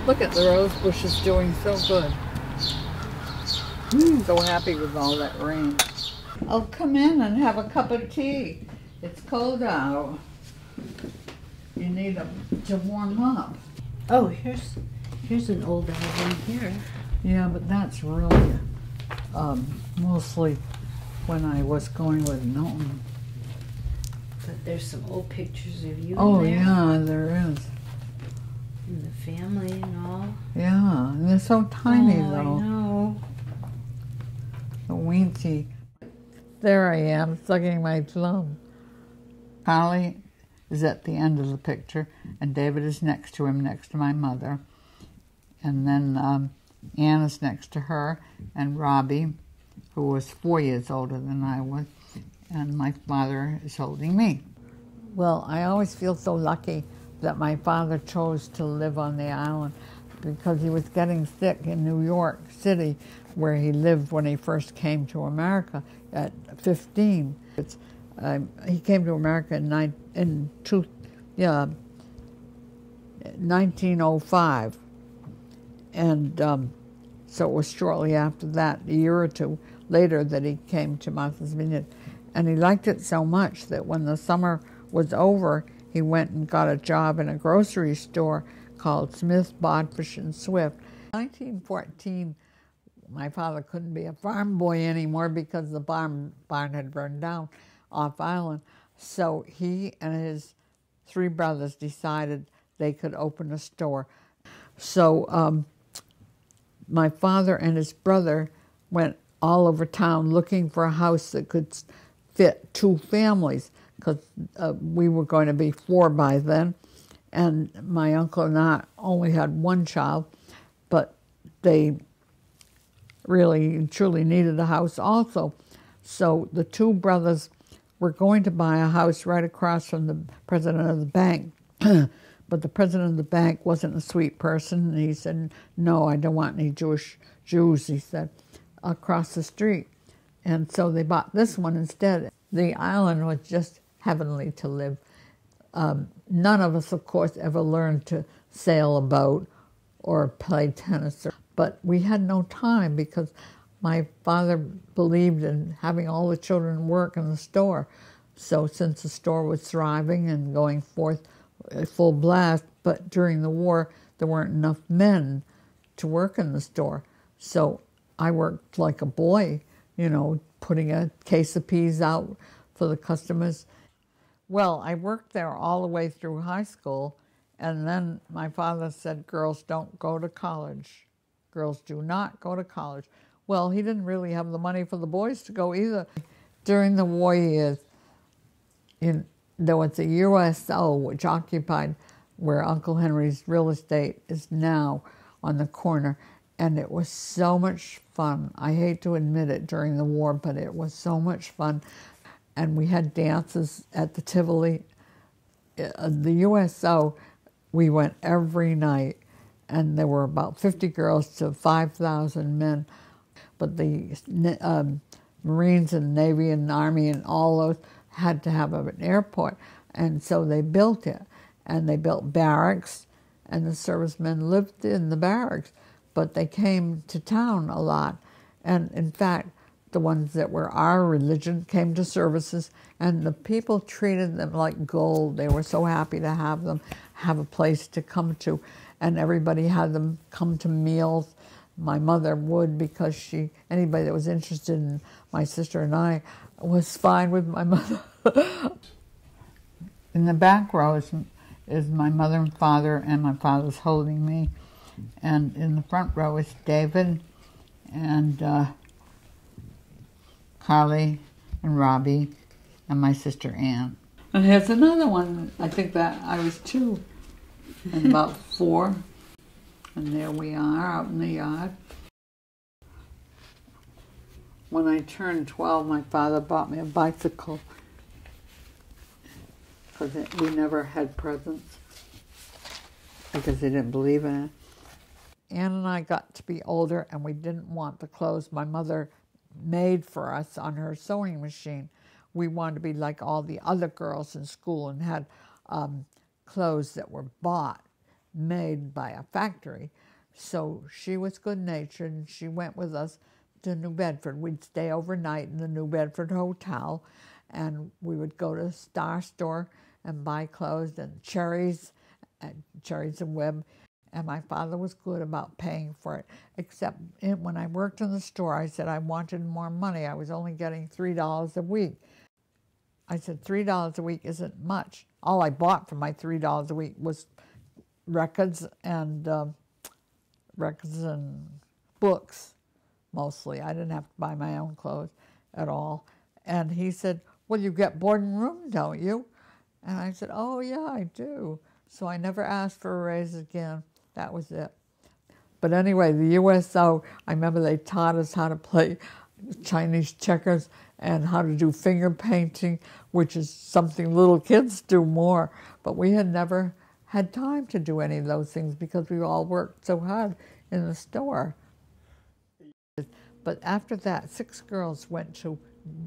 Look at the rose bushes doing so good. So happy with all that rain. Oh, come in and have a cup of tea. It's cold out. You need to warm up. Oh, here's an old album here. Yeah, but that's really mostly when I was going with Milton. But there's some old pictures of you Oh, in there. yeah, there is. And the family and all. Yeah, and they're so tiny, oh, though. I know. So weensy. There I am, sucking my thumb. Carly is at the end of the picture, and David is next to him, next to my mother. And then Ann is next to her, and Robbie, who was 4 years older than I was, and my father is holding me. Well, I always feel so lucky that my father chose to live on the island because he was getting sick in New York City, where he lived when he first came to America at 15. He came to America in 1905, and so it was shortly after that, a year or two later, that he came to Martha's Vineyard. And he liked it so much that when the summer was over, he went and got a job in a grocery store called Smith, Bodfish and Swift. In 1914, my father couldn't be a farm boy anymore because the barn had burned down off island. So he and his 3 brothers decided they could open a store. So my father and his brother went all over town looking for a house that could fit 2 families, because we were going to be 4 by then. And my uncle and I only had 1 child, but they really and truly needed a house also. So the 2 brothers were going to buy a house right across from the president of the bank. But the president of the bank wasn't a sweet person, and he said, no, I don't want any Jews, he said, across the street. And so they bought this one instead. The island was just heavenly to live. None of us, of course, ever learned to sail a boat or play tennis, but we had no time because my father believed in having all the children work in the store. So since the store was thriving and going forth full blast, but during the war there weren't enough men to work in the store. So I worked like a boy, you know, putting a case of peas out for the customers. Well, I worked there all the way through high school, and then my father said, girls don't go to college. Girls do not go to college. Well, he didn't really have the money for the boys to go either. During the war years, there was a USO which occupied where Uncle Henry's real estate is now on the corner, and it was so much fun. I hate to admit it during the war, but it was so much fun. And we had dances at the Tivoli. The USO, we went every night, and there were about 50 girls to 5,000 men. But the Marines and Navy and Army and all those had to have an airport, and so they built it. And they built barracks, and the servicemen lived in the barracks, but they came to town a lot. And in fact, the ones that were our religion came to services, and the people treated them like gold. They were so happy to have them, have a place to come to, and everybody had them come to meals. My mother would, because anybody that was interested in my sister and I was fine with my mother. In the back row is my mother and father, and my father's holding me. And in the front row is David and Carly and Robbie and my sister Ann. And here's another one. I think that I was 2 and about 4. And there we are out in the yard. When I turned 12, my father bought me a bicycle because we never had presents because he didn't believe in it. Ann and I got to be older, and we didn't want the clothes my mother made for us on her sewing machine. We wanted to be like all the other girls in school and had clothes that were bought. made by a factory. So she was good-natured, and she went with us to New Bedford. We'd stay overnight in the New Bedford Hotel, and we would go to the Star Store and buy clothes and Cherries and Webb. And my father was good about paying for it, except when I worked in the store, I said I wanted more money. I was only getting $3 a week. I said, $3 a week isn't much. All I bought for my $3 a week was records and books, mostly. I didn't have to buy my own clothes at all. And he said, well, you get board and room, don't you? And I said, oh, yeah, I do. So I never asked for a raise again. That was it. But anyway, the USO, I remember they taught us how to play Chinese checkers and how to do finger painting, which is something little kids do more. But we had never had time to do any of those things because we all worked so hard in the store. But after that, 6 girls went to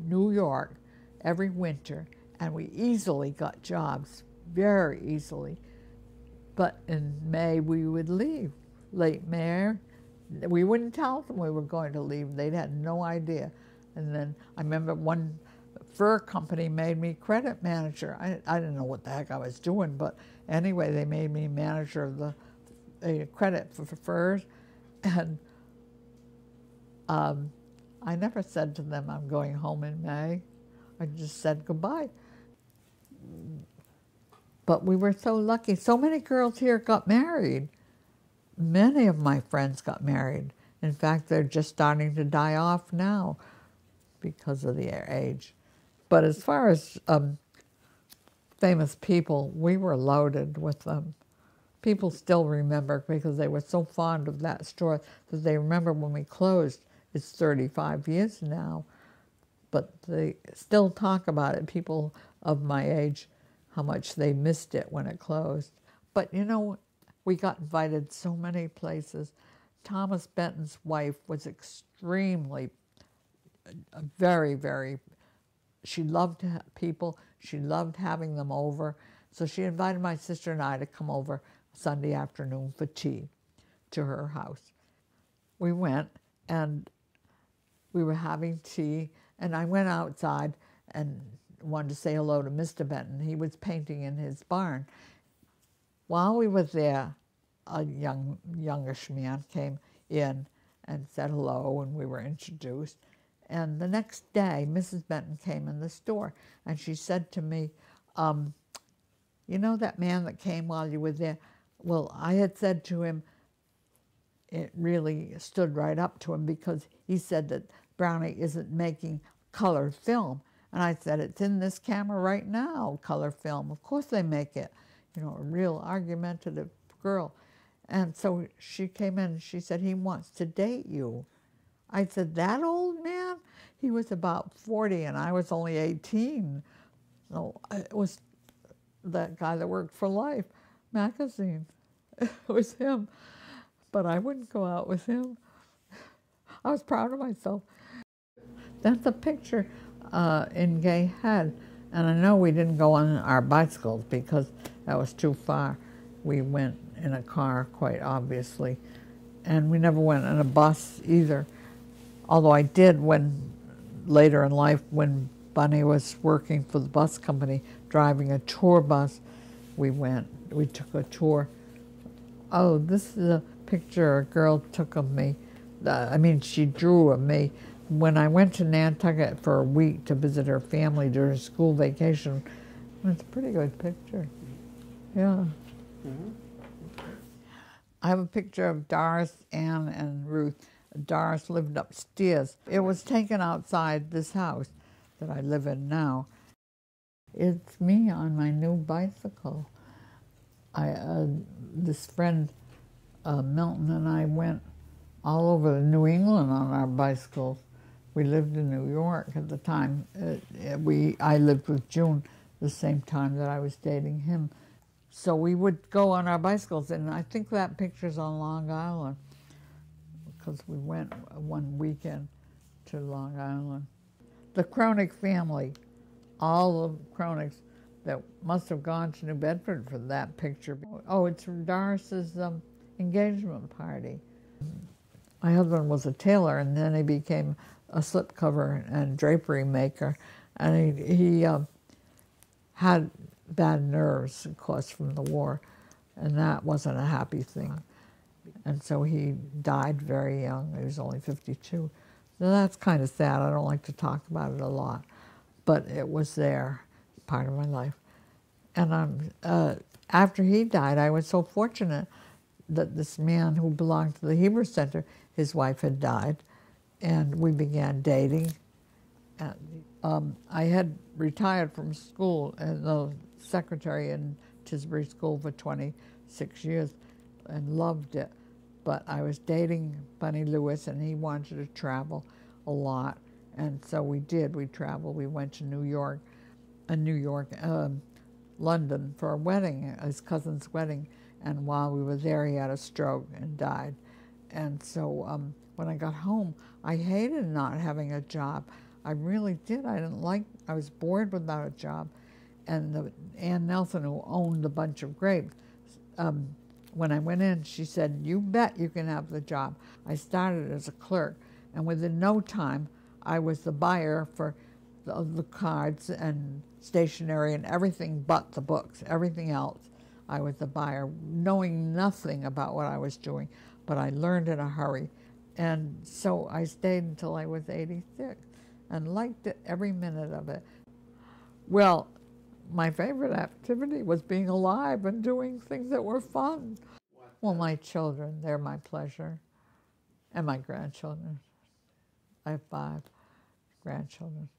New York every winter, and we easily got jobs, very easily. But in May, we would leave, late May. We wouldn't tell them we were going to leave. They had no idea. And then I remember one fur company made me credit manager. I didn't know what the heck I was doing, but anyway, they made me manager of the credit for furs. And I never said to them, I'm going home in May. I just said goodbye. But we were so lucky. So many girls here got married. Many of my friends got married. In fact, they're just starting to die off now because of their age. But as far as famous people, we were loaded with them. People still remember because they were so fond of that store that they remember when we closed. It's 35 years now, but they still talk about it, people of my age, how much they missed it when it closed. But you know, we got invited so many places. Thomas Benton's wife was extremely, very, very, she loved people, she loved having them over. So she invited my sister and I to come over Sunday afternoon for tea to her house. We went, and we were having tea, and I went outside and wanted to say hello to Mr. Benton. He was painting in his barn. While we were there, a youngish man came in and said hello, and we were introduced. And the next day, Mrs. Benton came in the store, and she said to me, you know that man that came while you were there? Well, I had said to him, it really stood right up to him because he said that Brownie isn't making color film. And I said, it's in this camera right now, color film. Of course they make it. You know, a real argumentative girl. And so she came in and she said, he wants to date you. I said, that old man? He was about 40 and I was only 18. So it was that guy that worked for Life magazine. It was him. But I wouldn't go out with him. I was proud of myself. That's a picture in Gay Head. And I know we didn't go on our bicycles because that was too far. We went in a car, quite obviously. And we never went in a bus either. Although I did when, later in life, when Bunny was working for the bus company, driving a tour bus, we took a tour. Oh, this is a picture a girl took of me. She drew of me. When I went to Nantucket for a week to visit her family during school vacation, it's a pretty good picture. Yeah. Mm-hmm. I have a picture of Doris, Ann, and Ruth. Doris lived upstairs. It was taken outside this house that I live in now. It's me on my new bicycle. This friend, Milton, and I went all over New England on our bicycles. We lived in New York at the time. I lived with June the same time that I was dating him. So we would go on our bicycles, and I think that picture's on Long Island because we went one weekend to Long Island. The Kronig family, all of Kronigs, that must have gone to New Bedford for that picture. Oh, it's from Doris's engagement party. My husband was a tailor, and then he became a slipcover and drapery maker, and he had bad nerves, of course, from the war, and that wasn't a happy thing. And so he died very young. He was only 52. So that's kind of sad. I don't like to talk about it a lot, but it was there, part of my life. And after he died, I was so fortunate that this man who belonged to the Hebrew Center, his wife had died, and we began dating. And, I had retired from school as a secretary in Tisbury School for 26 years and loved it. But I was dating Bunny Lewis, and he wanted to travel a lot. And so we did. We traveled. We went to New York, London for a wedding, his cousin's wedding. And while we were there, he had a stroke and died. And so when I got home, I hated not having a job. I really did. I was bored without a job. And Ann Nelson, who owned a bunch of grapes, when I went in, she said, "You bet you can have the job." I started as a clerk, and within no time, I was the buyer for the cards and stationery and everything but the books. Everything else, I was the buyer, knowing nothing about what I was doing, but I learned in a hurry. And so I stayed until I was 86 and liked it, every minute of it. Well, my favorite activity was being alive and doing things that were fun. Well, my children, they're my pleasure, and my grandchildren. I have 5 grandchildren.